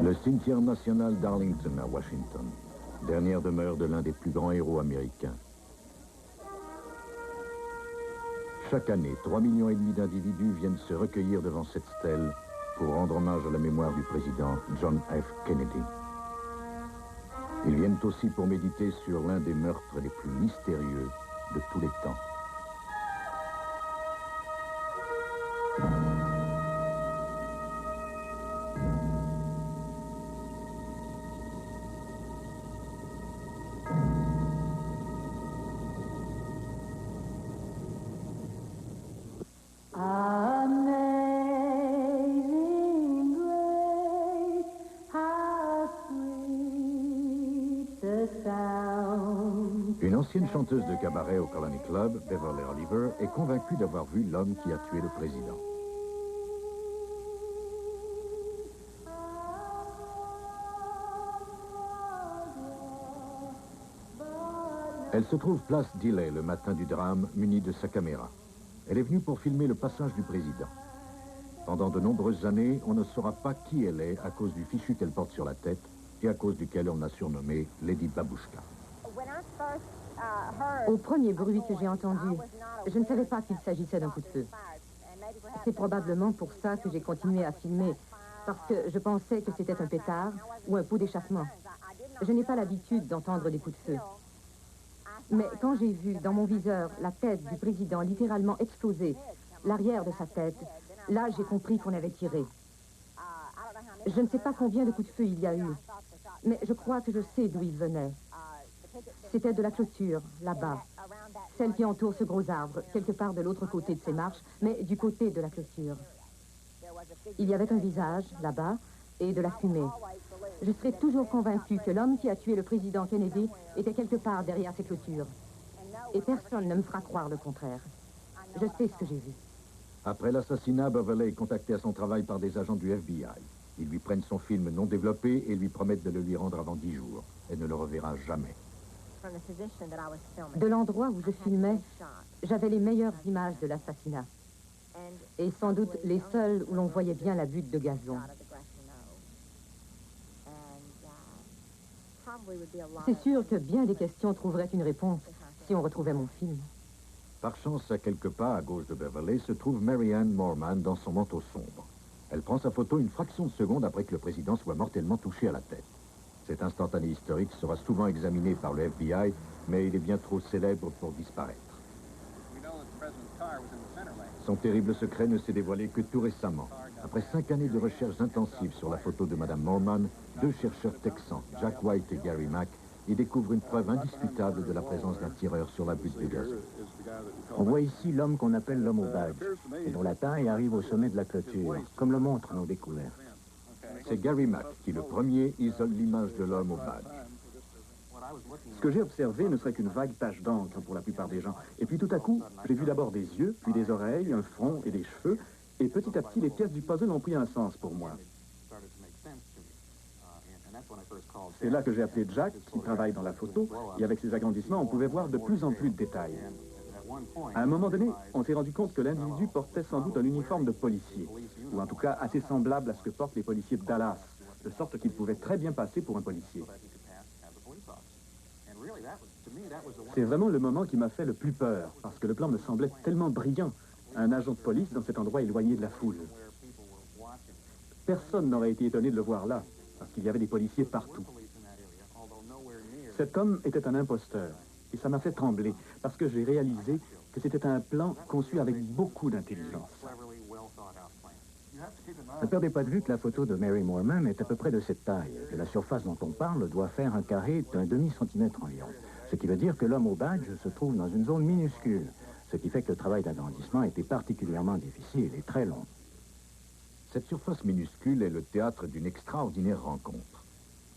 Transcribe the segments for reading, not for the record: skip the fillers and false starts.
Le cimetière national d'Arlington à Washington, dernière demeure de l'un des plus grands héros américains. Chaque année, 3,5 millions d'individus viennent se recueillir devant cette stèle pour rendre hommage à la mémoire du président John F. Kennedy. Ils viennent aussi pour méditer sur l'un des meurtres les plus mystérieux de tous les temps. Une ancienne chanteuse de cabaret au Colony Club, Beverly Oliver, est convaincue d'avoir vu l'homme qui a tué le président. Elle se trouve place Dilley le matin du drame, munie de sa caméra. Elle est venue pour filmer le passage du président. Pendant de nombreuses années, on ne saura pas qui elle est à cause du fichu qu'elle porte sur la tête et à cause duquel on l'a surnommée Lady Babouchka. Au premier bruit que j'ai entendu, je ne savais pas qu'il s'agissait d'un coup de feu. C'est probablement pour ça que j'ai continué à filmer, parce que je pensais que c'était un pétard ou un pot d'échappement. Je n'ai pas l'habitude d'entendre des coups de feu. Mais quand j'ai vu dans mon viseur la tête du président littéralement exploser, l'arrière de sa tête, là j'ai compris qu'on avait tiré. Je ne sais pas combien de coups de feu il y a eu, mais je crois que je sais d'où il venait. C'était de la clôture, là-bas. Celle qui entoure ce gros arbre, quelque part de l'autre côté de ces marches, mais du côté de la clôture. Il y avait un visage, là-bas, et de la fumée. Je serai toujours convaincue que l'homme qui a tué le président Kennedy était quelque part derrière ces clôtures. Et personne ne me fera croire le contraire. Je sais ce que j'ai vu. Après l'assassinat, Beverly est contactée à son travail par des agents du FBI. Ils lui prennent son film non développé et lui promettent de le lui rendre avant 10 jours. Elle ne le reverra jamais. De l'endroit où je filmais, j'avais les meilleures images de l'assassinat. Et sans doute les seules où l'on voyait bien la butte de gazon. C'est sûr que bien des questions trouveraient une réponse si on retrouvait mon film. Par chance, à quelques pas à gauche de Beverly, se trouve Mary Ann Moorman dans son manteau sombre. Elle prend sa photo une fraction de seconde après que le président soit mortellement touché à la tête. Cet instantané historique sera souvent examiné par le FBI, mais il est bien trop célèbre pour disparaître. Son terrible secret ne s'est dévoilé que tout récemment. Après 5 années de recherches intensives sur la photo de Mme Moorman, 2 chercheurs texans, Jack White et Gary Mack, y découvrent une preuve indiscutable de la présence d'un tireur sur la butte de gazon. On voit ici l'homme qu'on appelle l'homme au badge, et dont la taille arrive au sommet de la clôture, comme le montrent nos découvertes. C'est Gary Mack qui, le premier, isole l'image de l'homme au badge. Ce que j'ai observé ne serait qu'une vague tache d'encre pour la plupart des gens. Et puis tout à coup, j'ai vu d'abord des yeux, puis des oreilles, un front et des cheveux. Et petit à petit, les pièces du puzzle ont pris un sens pour moi. C'est là que j'ai appelé Jack, qui travaille dans la photo, et avec ses agrandissements, on pouvait voir de plus en plus de détails. À un moment donné, on s'est rendu compte que l'individu portait sans doute un uniforme de policier, ou en tout cas assez semblable à ce que portent les policiers de Dallas, de sorte qu'il pouvait très bien passer pour un policier. C'est vraiment le moment qui m'a fait le plus peur, parce que le plan me semblait tellement brillant, un agent de police dans cet endroit éloigné de la foule. Personne n'aurait été étonné de le voir là, parce qu'il y avait des policiers partout. Cet homme était un imposteur, et ça m'a fait trembler, parce que j'ai réalisé que c'était un plan conçu avec beaucoup d'intelligence. Ne perdez pas de vue que la photo de Mary Moorman est à peu près de cette taille, que la surface dont on parle doit faire un carré d'un demi-centimètre environ. Ce qui veut dire que l'homme au badge se trouve dans une zone minuscule, ce qui fait que le travail d'agrandissement était particulièrement difficile et très long. Cette surface minuscule est le théâtre d'une extraordinaire rencontre.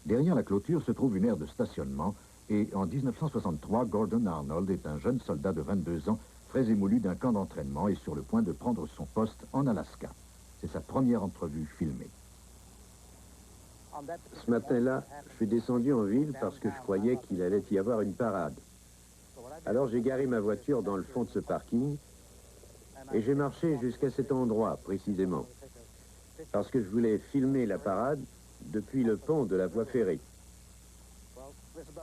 Derrière la clôture se trouve une aire de stationnement et en 1963, Gordon Arnold est un jeune soldat de 22 ans, très émoulu d'un camp d'entraînement et sur le point de prendre son poste en Alaska. C'est sa première entrevue filmée. Ce matin-là, je suis descendu en ville parce que je croyais qu'il allait y avoir une parade. Alors j'ai garé ma voiture dans le fond de ce parking et j'ai marché jusqu'à cet endroit précisément. Parce que je voulais filmer la parade, depuis le pont de la voie ferrée.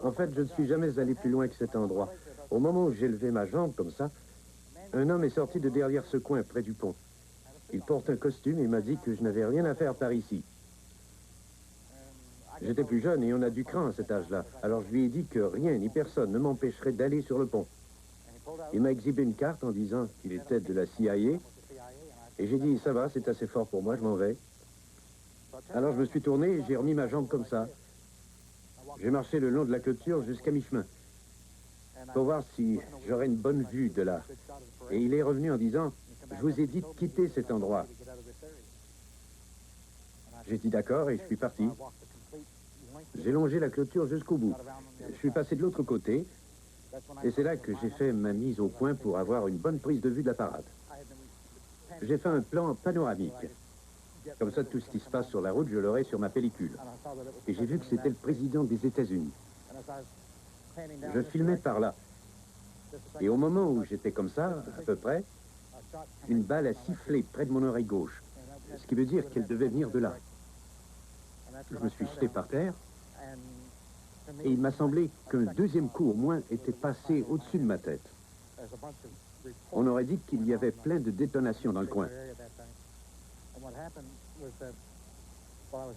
En fait, je ne suis jamais allé plus loin que cet endroit. Au moment où j'ai levé ma jambe comme ça, un homme est sorti de derrière ce coin, près du pont. Il porte un costume et m'a dit que je n'avais rien à faire par ici. J'étais plus jeune et on a du cran à cet âge-là. Alors je lui ai dit que rien ni personne ne m'empêcherait d'aller sur le pont. Il m'a exhibé une carte en disant qu'il était de la CIA. Et j'ai dit, ça va, c'est assez fort pour moi, je m'en vais. Alors je me suis tourné et j'ai remis ma jambe comme ça. J'ai marché le long de la clôture jusqu'à mi-chemin pour voir si j'aurais une bonne vue de là. Et il est revenu en disant, je vous ai dit de quitter cet endroit. J'ai dit d'accord et je suis parti. J'ai longé la clôture jusqu'au bout. Je suis passé de l'autre côté et c'est là que j'ai fait ma mise au point pour avoir une bonne prise de vue de la parade. J'ai fait un plan panoramique. Comme ça, tout ce qui se passe sur la route, je l'aurai sur ma pellicule. Et j'ai vu que c'était le président des États-Unis. Je filmais par là. Et au moment où j'étais comme ça, à peu près, une balle a sifflé près de mon oreille gauche. Ce qui veut dire qu'elle devait venir de là. Je me suis jeté par terre. Et il m'a semblé qu'un deuxième coup au moins était passé au-dessus de ma tête. On aurait dit qu'il y avait plein de détonations dans le coin.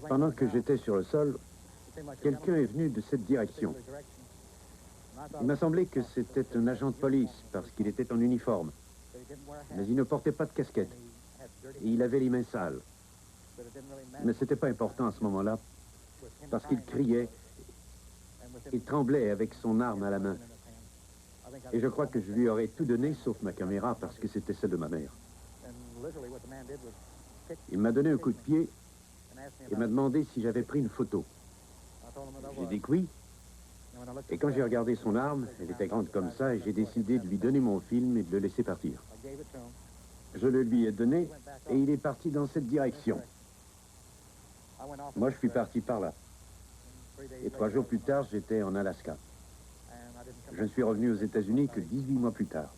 Pendant que j'étais sur le sol, quelqu'un est venu de cette direction. Il m'a semblé que c'était un agent de police parce qu'il était en uniforme. Mais il ne portait pas de casquette. Et il avait les mains sales. Mais c'était pas important à ce moment-là parce qu'il criait. Il tremblait avec son arme à la main. Et je crois que je lui aurais tout donné sauf ma caméra parce que c'était celle de ma mère. Il m'a donné un coup de pied et m'a demandé si j'avais pris une photo. J'ai dit que oui. Et quand j'ai regardé son arme, elle était grande comme ça et j'ai décidé de lui donner mon film et de le laisser partir. Je le lui ai donné et il est parti dans cette direction. Moi, je suis parti par là. Et 3 jours plus tard, j'étais en Alaska. Je ne suis revenu aux États-Unis que 18 mois plus tard.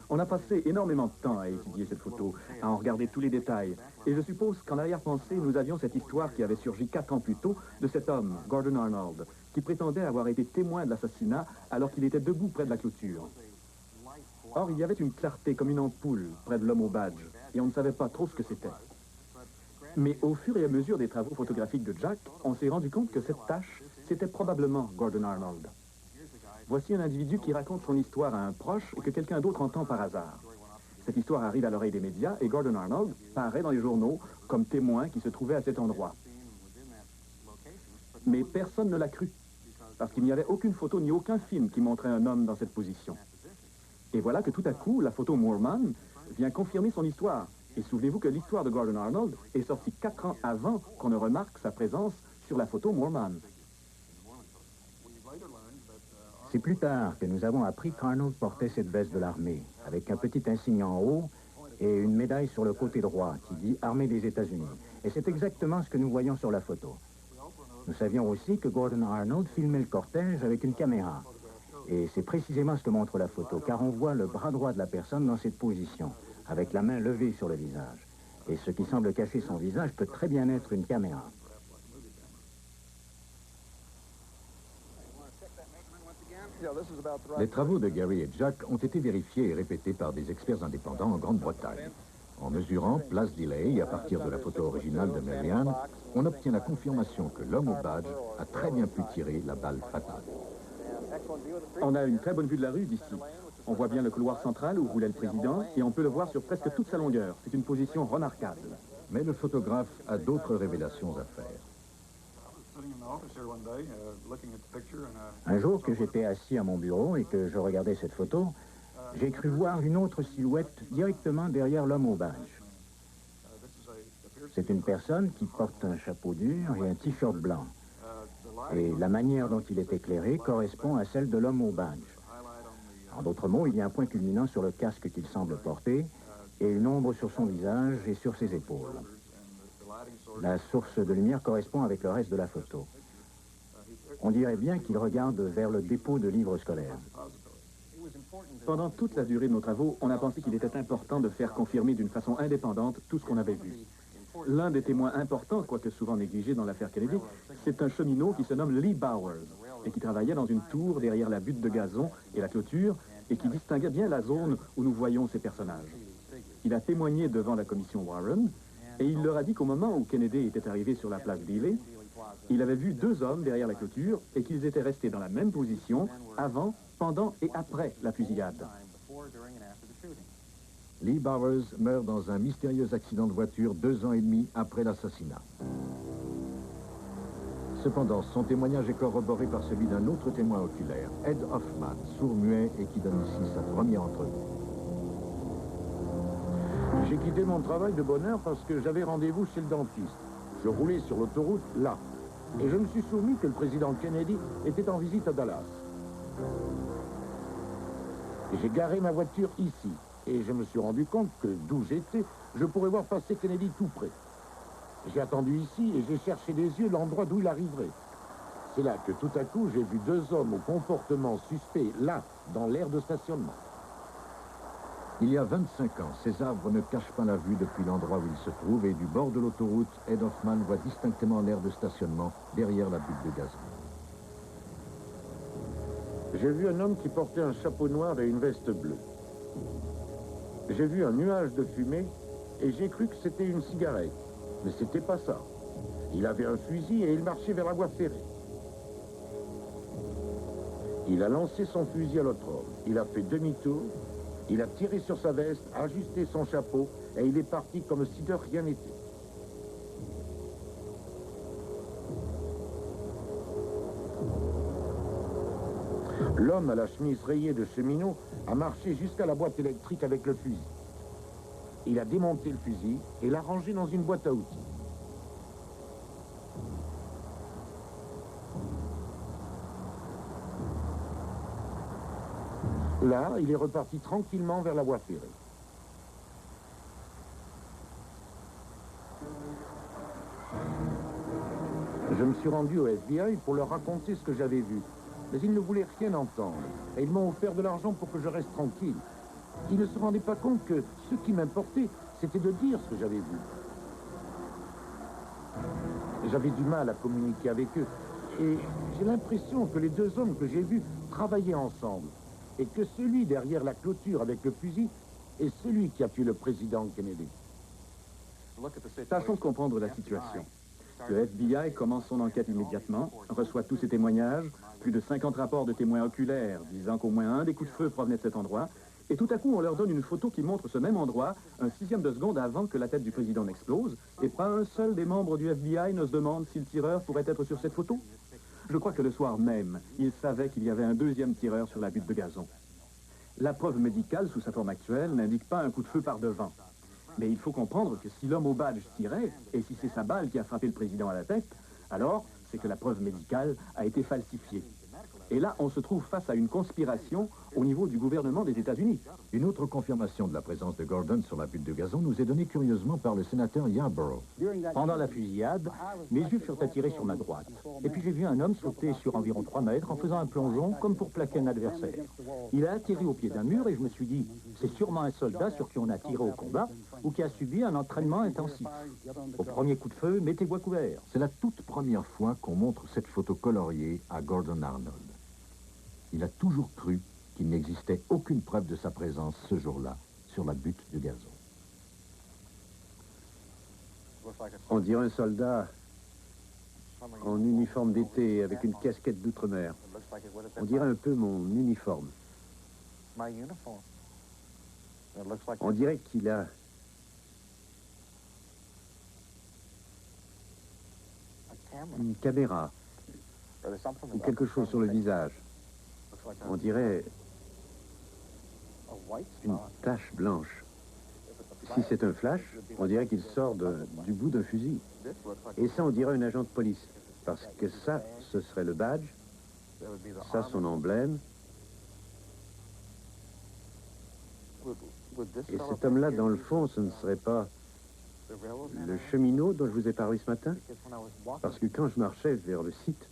On a passé énormément de temps à étudier cette photo, à en regarder tous les détails. Et je suppose qu'en arrière-pensée, nous avions cette histoire qui avait surgi 4 ans plus tôt de cet homme, Gordon Arnold, qui prétendait avoir été témoin de l'assassinat alors qu'il était debout près de la clôture. Or, il y avait une clarté comme une ampoule près de l'homme au badge, et on ne savait pas trop ce que c'était. Mais au fur et à mesure des travaux photographiques de Jack, on s'est rendu compte que cette tache, c'était probablement Gordon Arnold. Voici un individu qui raconte son histoire à un proche et que quelqu'un d'autre entend par hasard. Cette histoire arrive à l'oreille des médias et Gordon Arnold paraît dans les journaux comme témoin qui se trouvait à cet endroit. Mais personne ne l'a cru, parce qu'il n'y avait aucune photo ni aucun film qui montrait un homme dans cette position. Et voilà que tout à coup, la photo Moorman vient confirmer son histoire. Et souvenez-vous que l'histoire de Gordon Arnold est sortie 4 ans avant qu'on ne remarque sa présence sur la photo Moorman. C'est plus tard que nous avons appris qu'Arnold portait cette veste de l'armée, avec un petit insigne en haut et une médaille sur le côté droit qui dit « Armée des États-Unis ». Et c'est exactement ce que nous voyons sur la photo. Nous savions aussi que Gordon Arnold filmait le cortège avec une caméra. Et c'est précisément ce que montre la photo, car on voit le bras droit de la personne dans cette position, avec la main levée sur le visage. Et ce qui semble cacher son visage peut très bien être une caméra. Les travaux de Gary et Jack ont été vérifiés et répétés par des experts indépendants en Grande-Bretagne. En mesurant place delay à partir de la photo originale de Marianne, on obtient la confirmation que l'homme au badge a très bien pu tirer la balle fatale. On a une très bonne vue de la rue d'ici. On voit bien le couloir central où roulait le président et on peut le voir sur presque toute sa longueur. C'est une position remarquable. Mais le photographe a d'autres révélations à faire. Un jour que j'étais assis à mon bureau et que je regardais cette photo, j'ai cru voir une autre silhouette directement derrière l'homme au badge. C'est une personne qui porte un chapeau dur et un t-shirt blanc. Et la manière dont il est éclairé correspond à celle de l'homme au badge. En d'autres mots, il y a un point culminant sur le casque qu'il semble porter et une ombre sur son visage et sur ses épaules. La source de lumière correspond avec le reste de la photo. On dirait bien qu'il regarde vers le dépôt de livres scolaires. Pendant toute la durée de nos travaux, on a pensé qu'il était important de faire confirmer d'une façon indépendante tout ce qu'on avait vu. L'un des témoins importants, quoique souvent négligé dans l'affaire Kennedy, c'est un cheminot qui se nomme Lee Bowers et qui travaillait dans une tour derrière la butte de gazon et la clôture et qui distinguait bien la zone où nous voyons ces personnages. Il a témoigné devant la commission Warren et il leur a dit qu'au moment où Kennedy était arrivé sur la place Dealey, il avait vu 2 hommes derrière la clôture et qu'ils étaient restés dans la même position avant, pendant et après la fusillade. Lee Bowers meurt dans un mystérieux accident de voiture 2 ans et demi après l'assassinat. Cependant, son témoignage est corroboré par celui d'un autre témoin oculaire, Ed Hoffman, sourd-muet et qui donne ici sa première entrevue. J'ai quitté mon travail de bonne heure parce que j'avais rendez-vous chez le dentiste. Je roulais sur l'autoroute là. Et je me suis souvenu que le président Kennedy était en visite à Dallas. J'ai garé ma voiture ici. Et je me suis rendu compte que d'où j'étais, je pourrais voir passer Kennedy tout près. J'ai attendu ici et j'ai cherché des yeux l'endroit d'où il arriverait. C'est là que tout à coup, j'ai vu 2 hommes au comportement suspect, là, dans l'aire de stationnement. Il y a 25 ans, ces arbres ne cachent pas la vue depuis l'endroit où ils se trouvent et du bord de l'autoroute, Ed Hoffman voit distinctement l'aire de stationnement derrière la butte de gazon. J'ai vu un homme qui portait un chapeau noir et une veste bleue. J'ai vu un nuage de fumée et j'ai cru que c'était une cigarette. Mais c'était pas ça. Il avait un fusil et il marchait vers la voie ferrée. Il a lancé son fusil à l'autre homme. Il a fait demi-tour. Il a tiré sur sa veste, ajusté son chapeau, et il est parti comme si de rien n'était. L'homme à la chemise rayée de cheminot a marché jusqu'à la boîte électrique avec le fusil. Il a démonté le fusil et l'a rangé dans une boîte à outils. Là, il est reparti tranquillement vers la voie ferrée. Je me suis rendu au FBI pour leur raconter ce que j'avais vu. Mais ils ne voulaient rien entendre. Et ils m'ont offert de l'argent pour que je reste tranquille. Ils ne se rendaient pas compte que ce qui m'importait, c'était de dire ce que j'avais vu. J'avais du mal à communiquer avec eux. Et j'ai l'impression que les 2 hommes que j'ai vus travaillaient ensemble. Et que celui derrière la clôture avec le fusil est celui qui a tué le président Kennedy. Tâchons de comprendre la situation. Le FBI commence son enquête immédiatement, reçoit tous ces témoignages, plus de 50 rapports de témoins oculaires disant qu'au moins un des coups de feu provenait de cet endroit, et tout à coup on leur donne une photo qui montre ce même endroit, un 6e de seconde avant que la tête du président n'explose, et pas un seul des membres du FBI ne se demande si le tireur pourrait être sur cette photo. Je crois que le soir même, ils savaient qu'il y avait un 2e tireur sur la butte de gazon. La preuve médicale, sous sa forme actuelle, n'indique pas un coup de feu par devant. Mais il faut comprendre que si l'homme au badge tirait, et si c'est sa balle qui a frappé le président à la tête, alors c'est que la preuve médicale a été falsifiée. Et là, on se trouve face à une conspiration au niveau du gouvernement des États-Unis. Une autre confirmation de la présence de Gordon sur la butte de gazon nous est donnée curieusement par le sénateur Yarborough. Pendant la fusillade, mes yeux furent attirés sur ma droite. Et puis j'ai vu un homme sauter sur environ 3 mètres en faisant un plongeon comme pour plaquer un adversaire. Il a atterri au pied d'un mur et je me suis dit, c'est sûrement un soldat sur qui on a tiré au combat ou qui a subi un entraînement intensif. Au premier coup de feu, mettez-vous à couvert. C'est la toute première fois qu'on montre cette photo coloriée à Gordon Arnold. Il a toujours cru qu'il n'existait aucune preuve de sa présence ce jour-là sur la butte de gazon. On dirait un soldat en uniforme d'été avec une casquette d'outre-mer. On dirait un peu mon uniforme. On dirait qu'il a une caméra ou quelque chose sur le visage. On dirait une tache blanche. Si c'est un flash, on dirait qu'il sort du bout d'un fusil. Et ça, on dirait un agent de police. Parce que ça, ce serait le badge. Ça, son emblème. Et cet homme-là, dans le fond, ce ne serait pas le cheminot dont je vous ai parlé ce matin? Parce que quand je marchais vers le site,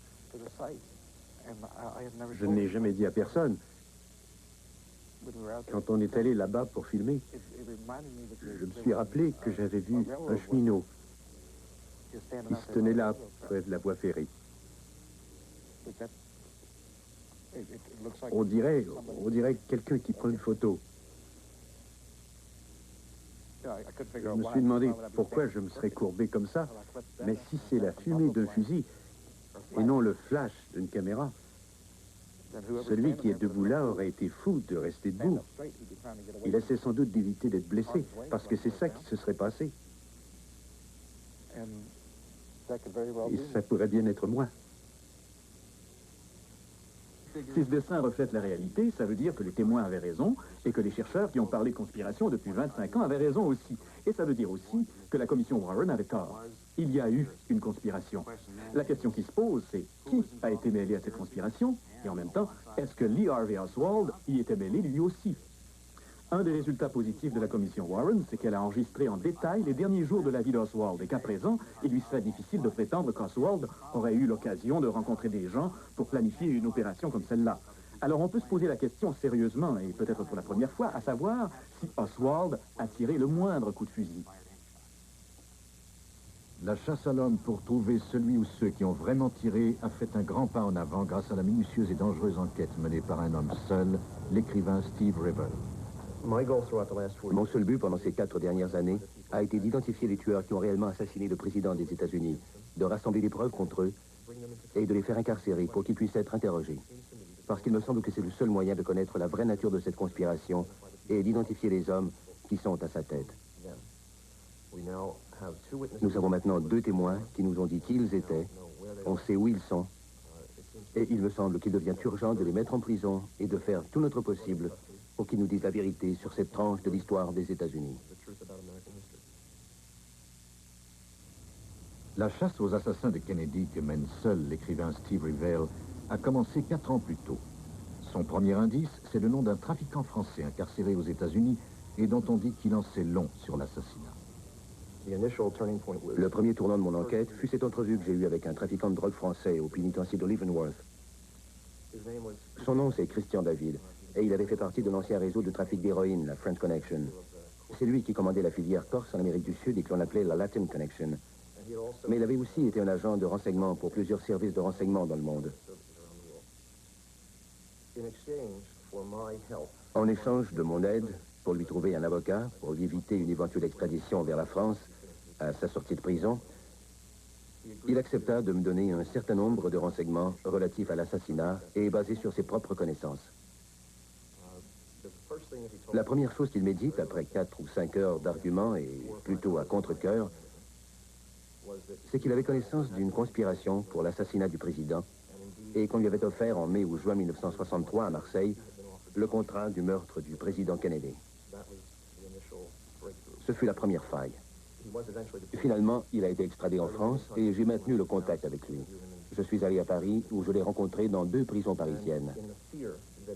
je ne l'ai jamais dit à personne. Quand on est allé là-bas pour filmer, je me suis rappelé que j'avais vu un cheminot qui se tenait là, près de la voie ferrée. On dirait quelqu'un qui prend une photo. Je me suis demandé pourquoi je me serais courbé comme ça, mais si c'est la fumée d'un fusil et non le flash d'une caméra, celui qui est debout là aurait été fou de rester debout. Il essaie sans doute d'éviter d'être blessé, parce que c'est ça qui se serait passé. Et ça pourrait bien être moi. Si ce dessin reflète la réalité, ça veut dire que les témoins avaient raison et que les chercheurs qui ont parlé conspiration depuis 25 ans avaient raison aussi. Et ça veut dire aussi que la commission Warren avait tort. Il y a eu une conspiration. La question qui se pose, c'est qui a été mêlé à cette conspiration? Et en même temps, est-ce que Lee Harvey Oswald y était mêlé lui aussi? Un des résultats positifs de la commission Warren, c'est qu'elle a enregistré en détail les derniers jours de la vie d'Oswald et qu'à présent, il lui serait difficile de prétendre qu'Oswald aurait eu l'occasion de rencontrer des gens pour planifier une opération comme celle-là. Alors on peut se poser la question sérieusement, et peut-être pour la première fois, à savoir si Oswald a tiré le moindre coup de fusil. La chasse à l'homme pour trouver celui ou ceux qui ont vraiment tiré a fait un grand pas en avant grâce à la minutieuse et dangereuse enquête menée par un homme seul, l'écrivain Steve Revell. Mon seul but pendant ces 4 dernières années a été d'identifier les tueurs qui ont réellement assassiné le président des États-Unis, de rassembler des preuves contre eux et de les faire incarcérer pour qu'ils puissent être interrogés. Parce qu'il me semble que c'est le seul moyen de connaître la vraie nature de cette conspiration et d'identifier les hommes qui sont à sa tête. Nous avons maintenant 2 témoins qui nous ont dit qui ils étaient, on sait où ils sont, et il me semble qu'il devient urgent de les mettre en prison et de faire tout notre possible pour qu'ils nous disent la vérité sur cette tranche de l'histoire des États-Unis. La chasse aux assassins de Kennedy que mène seul l'écrivain Steve Revell a commencé 4 ans plus tôt. Son premier indice, c'est le nom d'un trafiquant français incarcéré aux États-Unis et dont on dit qu'il en sait long sur l'assassinat. Le premier tournant de mon enquête fut cette entrevue que j'ai eue avec un trafiquant de drogue français au pénitencier de Leavenworth. Son nom, c'est Christian David, et il avait fait partie de l'ancien réseau de trafic d'héroïne, la French Connection. C'est lui qui commandait la filière corse en Amérique du Sud et que l'on appelait la Latin Connection. Mais il avait aussi été un agent de renseignement pour plusieurs services de renseignement dans le monde. En échange de mon aide, pour lui trouver un avocat, pour lui éviter une éventuelle extradition vers la France, à sa sortie de prison, il accepta de me donner un certain nombre de renseignements relatifs à l'assassinat et basés sur ses propres connaissances. La première chose qu'il m'ait dite, après 4 ou 5 heures d'arguments et plutôt à contre-cœur, c'est qu'il avait connaissance d'une conspiration pour l'assassinat du président et qu'on lui avait offert en mai ou juin 1963 à Marseille le contrat du meurtre du président Kennedy. Ce fut la première faille. Finalement, il a été extradé en France et j'ai maintenu le contact avec lui. Je suis allé à Paris où je l'ai rencontré dans 2 prisons parisiennes.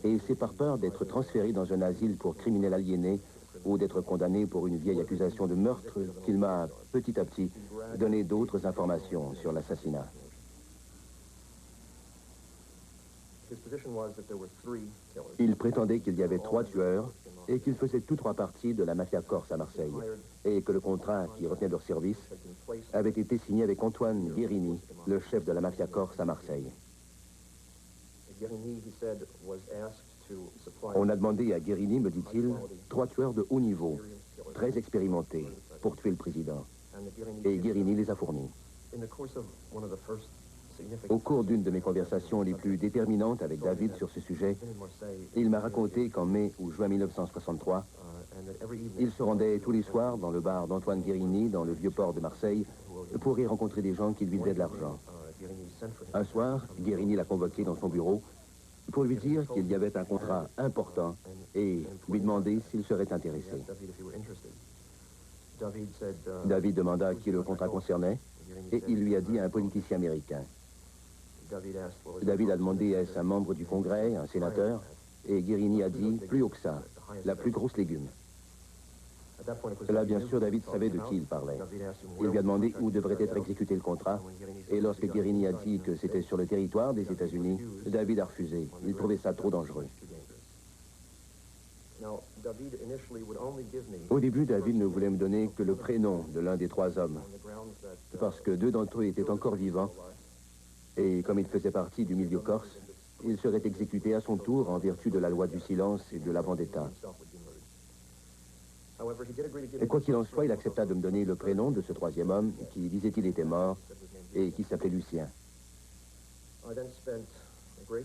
Et c'est par peur d'être transféré dans un asile pour criminels aliénés ou d'être condamné pour une vieille accusation de meurtre qu'il m'a, petit à petit, donné d'autres informations sur l'assassinat. Il prétendait qu'il y avait 3 tueurs et qu'ils faisaient tous 3 partie de la mafia corse à Marseille et que le contrat qui retenait leur service avait été signé avec Antoine Guérini, le chef de la mafia corse à Marseille. On a demandé à Guérini, me dit-il, 3 tueurs de haut niveau, très expérimentés, pour tuer le président. Et Guérini les a fournis. Au cours d'une de mes conversations les plus déterminantes avec David sur ce sujet, il m'a raconté qu'en mai ou juin 1963, il se rendait tous les soirs dans le bar d'Antoine Guérini, dans le vieux port de Marseille, pour y rencontrer des gens qui lui devaient de l'argent. Un soir, Guérini l'a convoqué dans son bureau pour lui dire qu'il y avait un contrat important et lui demander s'il serait intéressé. David demanda qui le contrat concernait et il lui a dit un politicien américain. David a demandé est-ce un membre du Congrès, un sénateur, et Guérini a dit plus haut que ça, la plus grosse légume. Là, bien sûr, David savait de qui il parlait. Il lui a demandé où devrait être exécuté le contrat, et lorsque Guérini a dit que c'était sur le territoire des États-Unis, David a refusé. Il trouvait ça trop dangereux. Au début, David ne voulait me donner que le prénom de l'un des 3 hommes, parce que 2 d'entre eux étaient encore vivants, et comme ils faisaient partie du milieu corse, il serait exécuté à son tour en vertu de la loi du silence et de la vendetta. Et quoi qu'il en soit, il accepta de me donner le prénom de ce 3e homme qui, disait-il, était mort et qui s'appelait Lucien.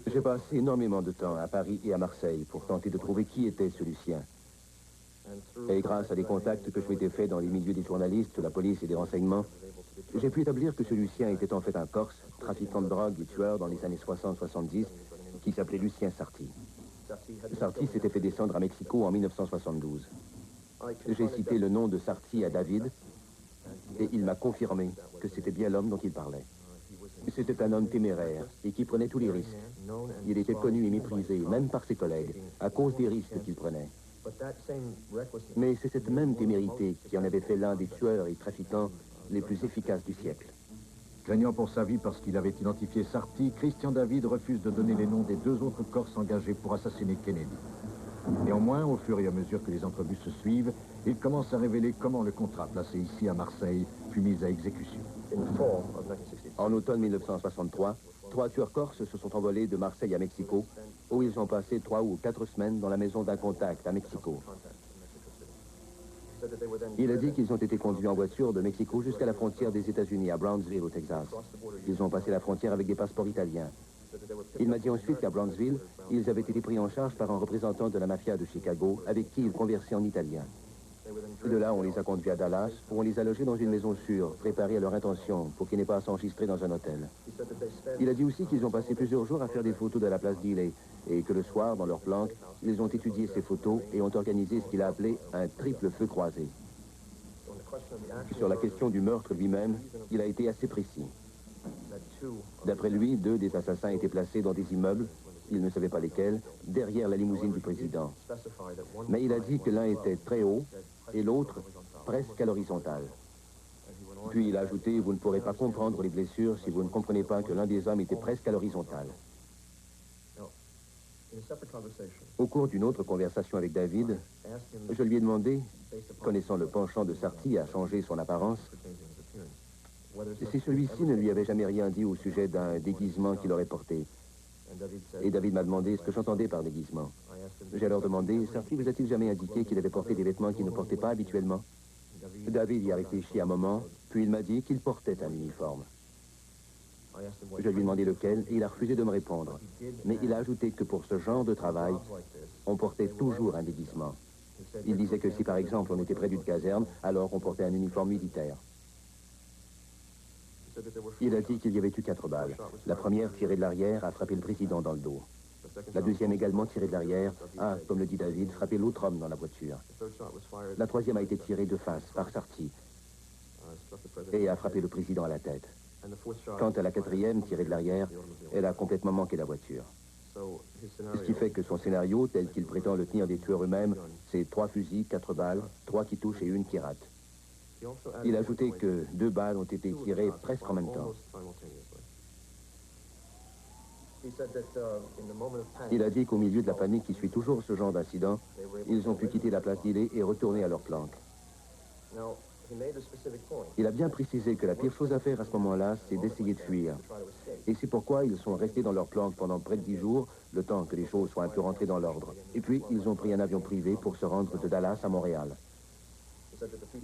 J'ai passé énormément de temps à Paris et à Marseille pour tenter de trouver qui était ce Lucien. Et grâce à des contacts que je m'étais faits dans les milieux des journalistes, de la police et des renseignements, j'ai pu établir que ce Lucien était en fait un Corse, trafiquant de drogue et tueur dans les années 60-70, qui s'appelait Lucien Sarti. Sarti s'était fait descendre à Mexico en 1972. J'ai cité le nom de Sarti à David, et il m'a confirmé que c'était bien l'homme dont il parlait. C'était un homme téméraire et qui prenait tous les risques. Il était connu et méprisé, même par ses collègues, à cause des risques qu'il prenait. Mais c'est cette même témérité qui en avait fait l'un des tueurs et trafiquants les plus efficaces du siècle. Craignant pour sa vie parce qu'il avait identifié Sarti, Christian David refuse de donner les noms des 2 autres Corses engagés pour assassiner Kennedy. Néanmoins, au fur et à mesure que les entrevues se suivent, il commence à révéler comment le contrat placé ici à Marseille fut mis à exécution. En automne 1963, 3 tueurs corses se sont envolés de Marseille à Mexico, où ils ont passé 3 ou 4 semaines dans la maison d'un contact à Mexico. Il a dit qu'ils ont été conduits en voiture de Mexico jusqu'à la frontière des États-Unis, à Brownsville, au Texas. Ils ont passé la frontière avec des passeports italiens. Il m'a dit ensuite qu'à Brownsville, ils avaient été pris en charge par un représentant de la mafia de Chicago, avec qui ils conversaient en italien. De là, on les a conduits à Dallas, où on les a logés dans une maison sûre, préparée à leur intention, pour qu'ils n'aient pas à s'enregistrer dans un hôtel. Il a dit aussi qu'ils ont passé plusieurs jours à faire des photos de la place d'Ely, et que le soir, dans leur planque, ils ont étudié ces photos et ont organisé ce qu'il a appelé un triple feu croisé. Sur la question du meurtre lui-même, il a été assez précis. D'après lui, 2 des assassins étaient placés dans des immeubles, il ne savait pas lesquels, derrière la limousine du président. Mais il a dit que l'un était très haut et l'autre presque à l'horizontale. Puis il a ajouté, vous ne pourrez pas comprendre les blessures si vous ne comprenez pas que l'un des hommes était presque à l'horizontale. Au cours d'une autre conversation avec David, je lui ai demandé, connaissant le penchant de Sarti à changer son apparence, si celui-ci ne lui avait jamais rien dit au sujet d'un déguisement qu'il aurait porté. Et David m'a demandé ce que j'entendais par déguisement. J'ai alors demandé, Sarti vous a-t-il jamais indiqué qu'il avait porté des vêtements qu'il ne portait pas habituellement? David y a réfléchi un moment, puis il m'a dit qu'il portait un uniforme. Je lui ai demandé lequel et il a refusé de me répondre. Mais il a ajouté que pour ce genre de travail, on portait toujours un déguisement. Il disait que si par exemple on était près d'une caserne, alors on portait un uniforme militaire. Il a dit qu'il y avait eu 4 balles. La première, tirée de l'arrière, a frappé le président dans le dos. La deuxième, également tirée de l'arrière, a, comme le dit David, frappé l'autre homme dans la voiture. La troisième a été tirée de face par Sarti et a frappé le président à la tête. Quant à la 4e, tirée de l'arrière, elle a complètement manqué la voiture. Ce qui fait que son scénario, tel qu'il prétend le tenir des tueurs eux-mêmes, c'est 3 fusils, 4 balles, 3 qui touchent et 1 qui rate. Il a ajouté que 2 balles ont été tirées presque en même temps. Il a dit qu'au milieu de la panique qui suit toujours ce genre d'incident, ils ont pu quitter la place d'Ely et retourner à leur planque. Il a bien précisé que la pire chose à faire à ce moment-là, c'est d'essayer de fuir. Et c'est pourquoi ils sont restés dans leur planque pendant près de 10 jours, le temps que les choses soient un peu rentrées dans l'ordre. Et puis, ils ont pris un avion privé pour se rendre de Dallas à Montréal.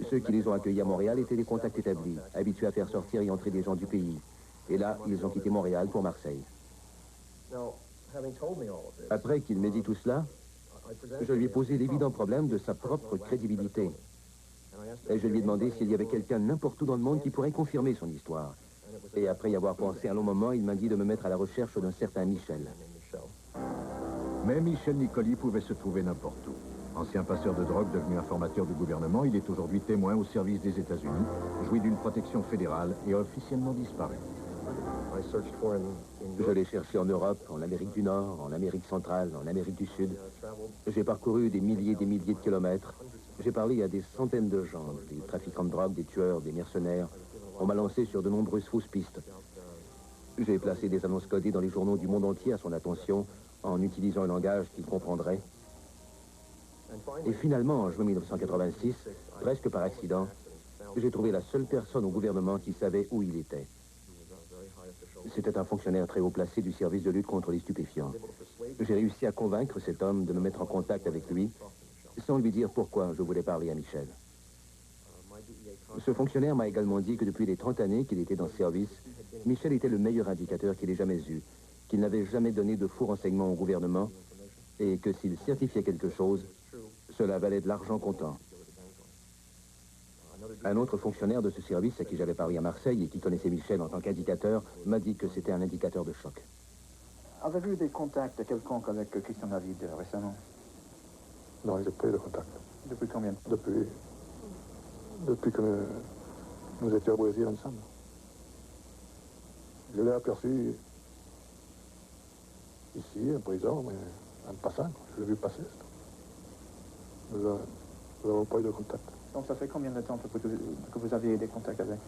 Ceux qui les ont accueillis à Montréal étaient des contacts établis, habitués à faire sortir et entrer des gens du pays. Et là, ils ont quitté Montréal pour Marseille. Après qu'il m'ait dit tout cela, je lui ai posé l'évident problème de sa propre crédibilité. Et je lui ai demandé s'il y avait quelqu'un n'importe où dans le monde qui pourrait confirmer son histoire. Et après y avoir pensé un long moment, il m'a dit de me mettre à la recherche d'un certain Michel. Mais Michel Nicoli pouvait se trouver n'importe où. Ancien passeur de drogue devenu informateur du gouvernement, il est aujourd'hui témoin au service des États-Unis, jouit d'une protection fédérale et a officiellement disparu. Je l'ai cherché en Europe, en Amérique du Nord, en Amérique centrale, en Amérique du Sud. J'ai parcouru des milliers de kilomètres. J'ai parlé à des centaines de gens, des trafiquants de drogue, des tueurs, des mercenaires. On m'a lancé sur de nombreuses fausses pistes. J'ai placé des annonces codées dans les journaux du monde entier à son attention, en utilisant un langage qu'il comprendrait. Et finalement, en juin 1986, presque par accident, j'ai trouvé la seule personne au gouvernement qui savait où il était. C'était un fonctionnaire très haut placé du service de lutte contre les stupéfiants. J'ai réussi à convaincre cet homme de me mettre en contact avec lui, sans lui dire pourquoi je voulais parler à Michel. Ce fonctionnaire m'a également dit que depuis les 30 années qu'il était dans ce service, Michel était le meilleur indicateur qu'il ait jamais eu, qu'il n'avait jamais donné de faux renseignements au gouvernement, et que s'il certifiait quelque chose, cela valait de l'argent comptant. Un autre fonctionnaire de ce service à qui j'avais parlé à Marseille et qui connaissait Michel en tant qu'indicateur m'a dit que c'était un indicateur de choc. Avez-vous eu des contacts quelconques avec Christian David récemment? Non, j'ai pas eu de contact. Depuis combien de temps? Depuis que nous étions au Brésil ensemble. Je l'ai aperçu ici, en prison, mais en passant, je l'ai vu passer. Nous n'avons pas eu de contact. Donc ça fait combien de temps que vous aviez des contacts avec?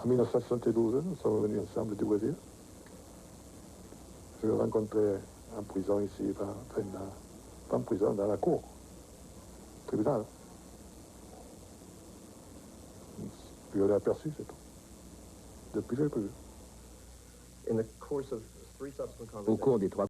En 1972, nous sommes venus ensemble du Brésil. Je l'ai rencontré en prison ici, pas en prison, dans la cour, au tribunal. Puis je l'ai aperçu, c'est tout. Depuis, je l'ai plus vu. Au cours des 3